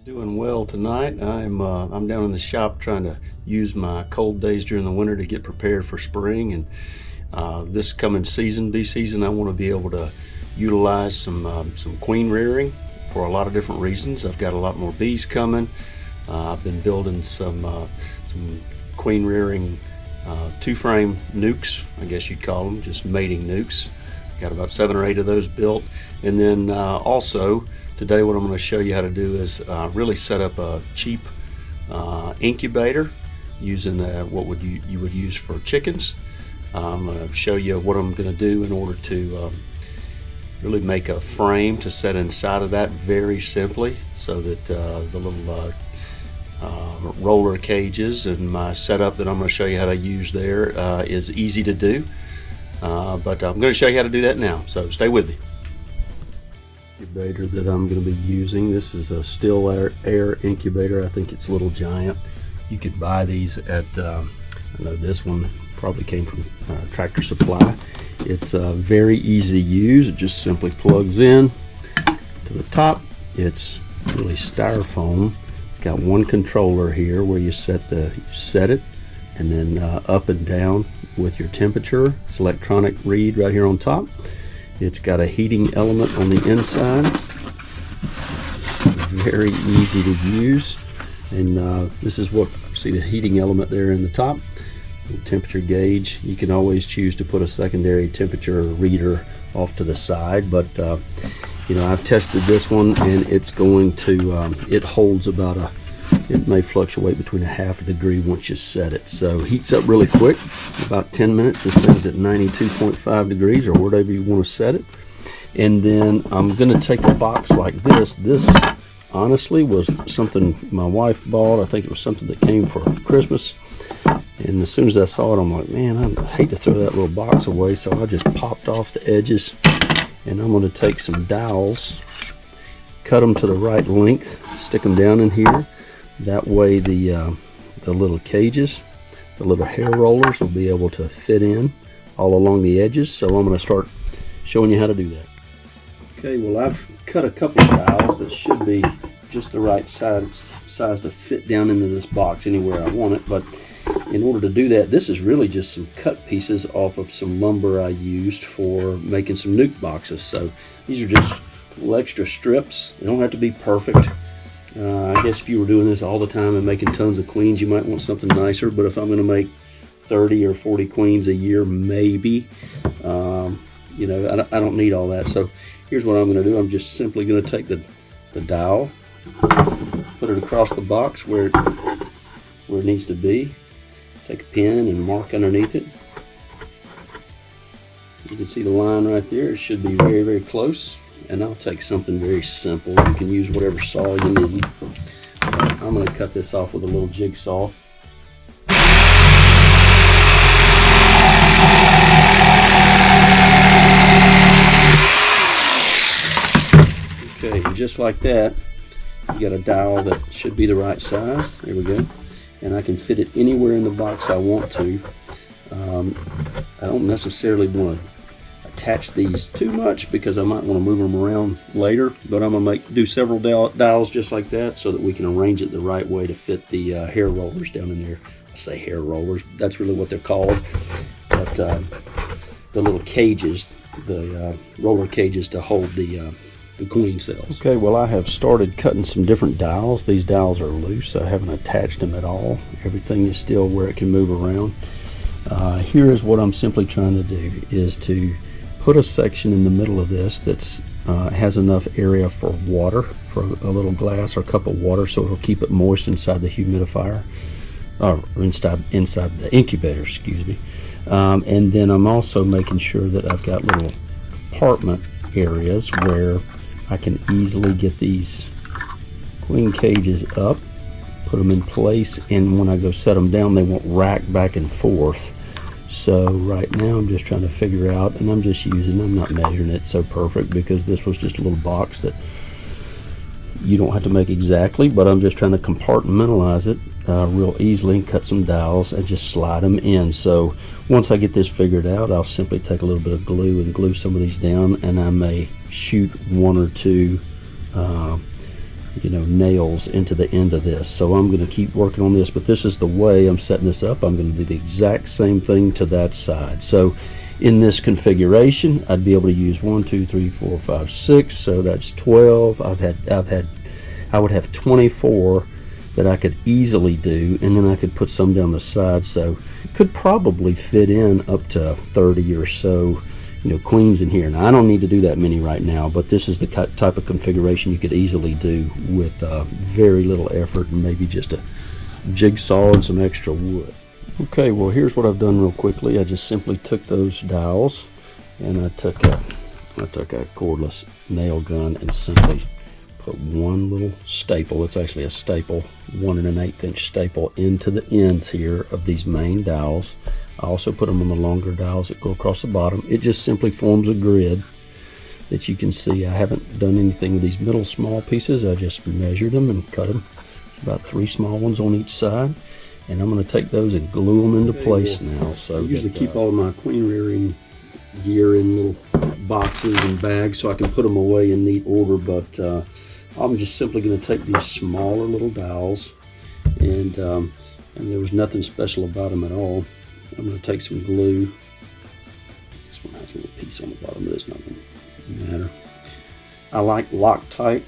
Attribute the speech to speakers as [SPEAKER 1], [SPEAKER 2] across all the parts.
[SPEAKER 1] Doing well tonight. I'm down in the shop trying to use my cold days during the winter to get prepared for spring, and this coming season, bee season, I want to be able to utilize some queen rearing for a lot of different reasons. I've got a lot more bees coming. I've been building some queen rearing two-frame nukes, I guess you'd call them, just mating nukes. Got about 7 or 8 of those built, and then also today what I'm going to show you how to do is really set up a cheap incubator using what you would use for chickens. I'm going to show you what I'm going to do in order to really make a frame to set inside of that very simply, so that the little roller cages and my setup that I'm going to show you how to use there is easy to do. But I'm going to show you how to do that now, so stay with me. Incubator that I'm going to be using, this is a still air incubator. I think it's Little Giant. You could buy these at I know this one probably came from Tractor Supply. It's very easy to use. It just simply plugs in to the top. It's really styrofoam. It's got one controller here where you set it, and then up and down with your temperature. It's electronic read right here on top. It's got a heating element on the inside. Very easy to use, and this is what, see the heating element there in the top, the temperature gauge. You can always choose to put a secondary temperature reader off to the side, but you know, I've tested this one and it's going to it holds about it may fluctuate between a ½ degree once you set it. So heats up really quick, about 10 minutes. This thing's at 92.5 degrees or whatever you want to set it. And then I'm going to take a box like this. This honestly was something my wife bought. I think it was something that came for Christmas. And as soon as I saw it, I'm like, man, I hate to throw that little box away. So I just popped off the edges, and I'm going to take some dowels, cut them to the right length, stick them down in here. That way the little cages, the little hair rollers will be able to fit in all along the edges. So I'm going to start showing you how to do that. Okay, well, I've cut a couple of dowels that should be just the right size to fit down into this box anywhere I want it. But in order to do that, this is really just some cut pieces off of some lumber I used for making some nuke boxes. So these are just little extra strips. They don't have to be perfect. I guess if you were doing this all the time and making tons of queens, you might want something nicer, but if I'm going to make 30 or 40 queens a year, maybe, you know, I don't need all that. So here's what I'm going to do. I'm just simply going to take the dowel, put it across the box where it needs to be, take a pen and mark underneath it. You can see the line right there. It should be very, very close. And I'll take something very simple. You can use whatever saw you need. I'm going to cut this off with a little jigsaw. Okay, and just like that, you got a dowel that should be the right size. There we go. And I can fit it anywhere in the box I want to. I don't necessarily want to attach these too much because I might want to move them around later, but I'm going to do several dowels just like that so that we can arrange it the right way to fit the hair rollers down in there. I say hair rollers, that's really what they're called, but the little cages, the roller cages to hold the queen cells. Okay, well, I have started cutting some different dowels. These dowels are loose. I haven't attached them at all. Everything is still where it can move around. Here is what I'm simply trying to do, is to put a section in the middle of this that's has enough area for water, for a little glass or cup of water, so it'll keep it moist inside the humidifier, or inside the incubator, excuse me. And then I'm also making sure that I've got little compartment areas where I can easily get these queen cages up, put them in place, and when I go set them down, they won't rack back and forth. So right now I'm just trying to figure out, and I'm not measuring it so perfect because this was just a little box that you don't have to make exactly, but I'm just trying to compartmentalize it real easily and cut some dowels and just slide them in. So once I get this figured out, I'll simply take a little bit of glue and glue some of these down, and I may shoot one or two nails into the end of this. So I'm going to keep working on this, but this is the way I'm setting this up. I'm going to do the exact same thing to that side. So in this configuration, I'd be able to use 1, 2, 3, 4, 5, 6. So that's 12. I would have 24 that I could easily do, and then I could put some down the side. So could probably fit in up to 30 or so queens in here. Now I don't need to do that many right now, but this is the type of configuration you could easily do with very little effort and maybe just a jigsaw and some extra wood. Okay, well here's what I've done real quickly. I just simply took those dowels and I took a cordless nail gun and simply put one little staple. It's actually a staple, 1 1/8 inch staple into the ends here of these main dowels. I also put them on the longer dowels that go across the bottom. It just simply forms a grid that you can see. I haven't done anything with these middle small pieces. I just measured them and cut them. About 3 small ones on each side. And I'm going to take those and glue them into place now. So I usually keep all of my queen rearing gear in little boxes and bags so I can put them away in neat order. But I'm just simply going to take these smaller little dowels, and there was nothing special about them at all. I'm going to take some glue. This one has a little piece on the bottom, but it's not going to matter. I like Loctite.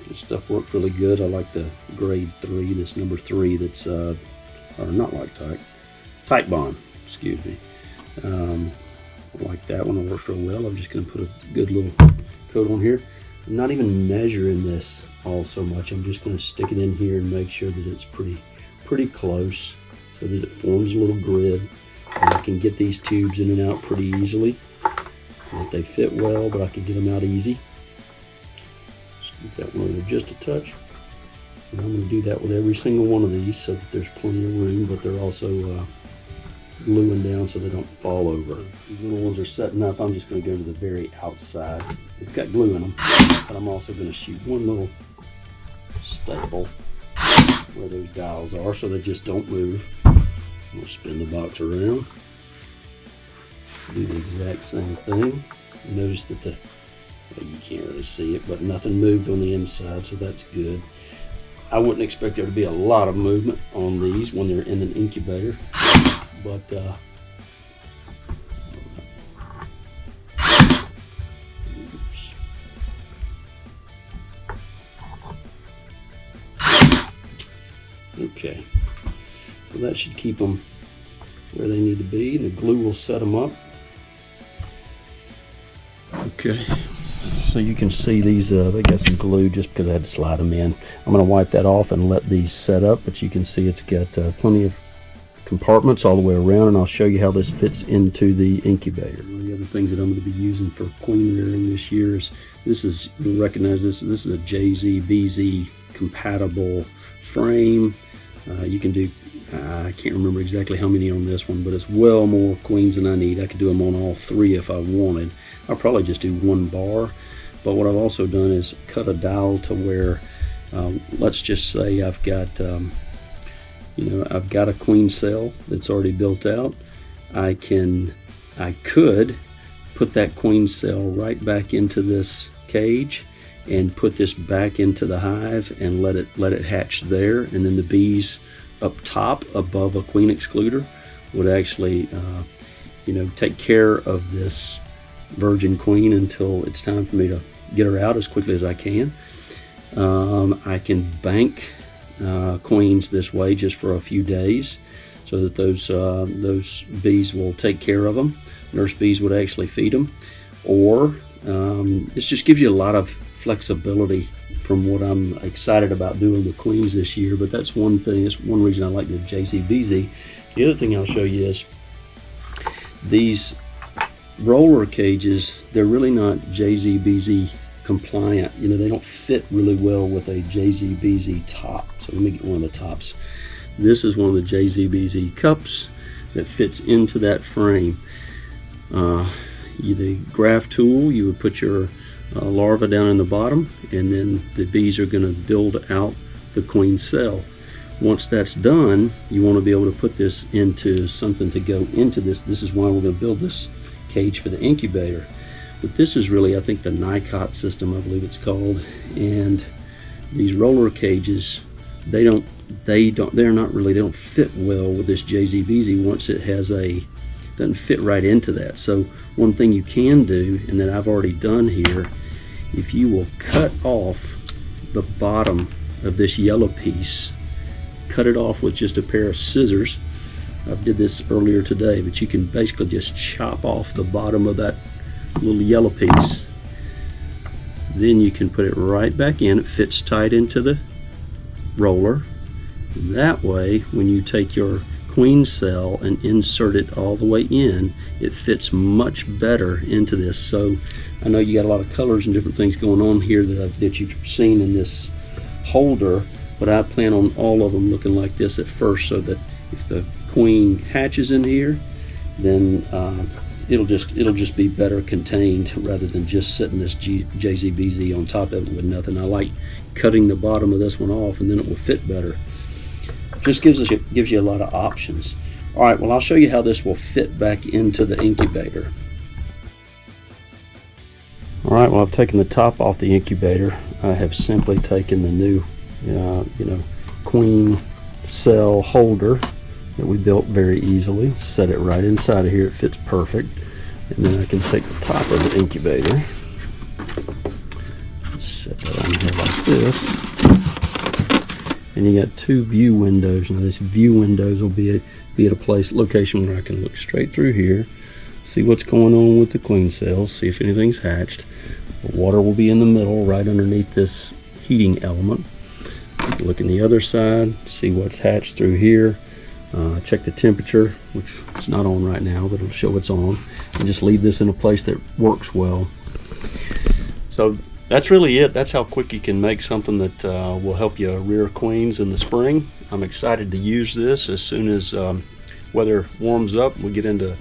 [SPEAKER 1] This stuff works really good. I like the grade 3, this number 3 that's, or not Loctite, Tite Bond, excuse me. I like that one, it works real well. I'm just going to put a good little coat on here. I'm not even measuring this all so much. I'm just going to stick it in here and make sure that it's pretty close so that it forms a little grid. And I can get these tubes in and out pretty easily. Not they fit well, but I can get them out easy. Scoop that one over just a touch. And I'm going to do that with every single one of these so that there's plenty of room, but they're also gluing down so they don't fall over. These little ones are setting up. I'm just going to go to the very outside. It's got glue in them, but I'm also going to shoot one little staple where those dowels are so they just don't move. We'll spin the box around, do the exact same thing. Notice that well, you can't really see it, but nothing moved on the inside, so that's good. I wouldn't expect there to be a lot of movement on these when they're in an incubator, but okay. Well, that should keep them where they need to be. The glue will set them up. Okay, so you can see these, they got some glue just because I had to slide them in. I'm going to wipe that off and let these set up, but you can see it's got plenty of compartments all the way around, and I'll show you how this fits into the incubator. One of the other things that I'm going to be using for queen rearing this year is, you'll recognize this is a JZ-BZ compatible frame. You can do, I can't remember exactly how many on this one, but it's well more queens than I need. I could do them on all 3 if I wanted. I'll probably just do 1 bar, but what I've also done is cut a dowel to where, let's just say I've got, I've got a queen cell that's already built out. I could put that queen cell right back into this cage and put this back into the hive and let it hatch there, and then the bees up top above a queen excluder would actually take care of this virgin queen until it's time for me to get her out as quickly as I can. I can bank queens this way just for a few days so that those bees will take care of them. Nurse bees would actually feed them, or this just gives you a lot of flexibility from what I'm excited about doing with queens this year. But that's one thing, that's one reason I like the JZ-BZ. The other thing I'll show you is these roller cages, they're really not JZ-BZ compliant. They don't fit really well with a JZ-BZ top. So let me get one of the tops. This is one of the JZ-BZ cups that fits into that frame. The graft tool, you would put your larva down in the bottom, and then the bees are going to build out the queen cell. Once that's done, you want to be able to put this into something to go into this. This is why we're going to build this cage for the incubator. But this is really, I think, the NICOT system, I believe it's called, and these roller cages, they don't fit well with this JZBZ once it doesn't fit right into that. So one thing you can do, and that I've already done here, if you will cut off the bottom of this yellow piece, cut it off with just a pair of scissors. I did this earlier today, but you can basically just chop off the bottom of that little yellow piece. Then you can put it right back in. It fits tight into the roller. That way, when you take your queen cell and insert it all the way in, it fits much better into this. So I know you got a lot of colors and different things going on here that you've seen in this holder, but I plan on all of them looking like this at first, so that if the queen hatches in here, then it'll just be better contained rather than just setting this JZBZ on top of it with nothing. I like cutting the bottom of this one off, and then it will fit better. Just gives you a lot of options. All right, well, I'll show you how this will fit back into the incubator. All right, well, I've taken the top off the incubator. I have simply taken the new queen cell holder that we built very easily, set it right inside of here. It fits perfect. And then I can take the top of the incubator, set that on here like this. And you got two view windows. Now this view windows will be at a location where I can look straight through here, see what's going on with the queen cells, see if anything's hatched. The water will be in the middle, right underneath this heating element. Look in the other side, see what's hatched through here. Check the temperature, which it's not on right now, but it'll show it's on. And just leave this in a place that works well. So that's really it. That's how quick you can make something that will help you rear queens in the spring. I'm excited to use this as soon as weather warms up. We get into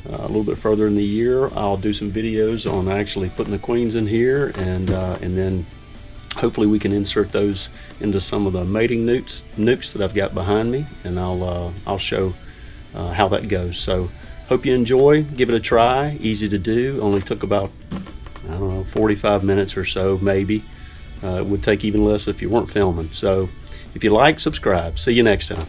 [SPEAKER 1] a little bit further in the year. I'll do some videos on actually putting the queens in here, and then hopefully we can insert those into some of the mating nukes that I've got behind me, and I'll show how that goes. So hope you enjoy. Give it a try. Easy to do. Only took about, I don't know, 45 minutes or so, maybe. It would take even less if you weren't filming. So if you like, subscribe. See you next time.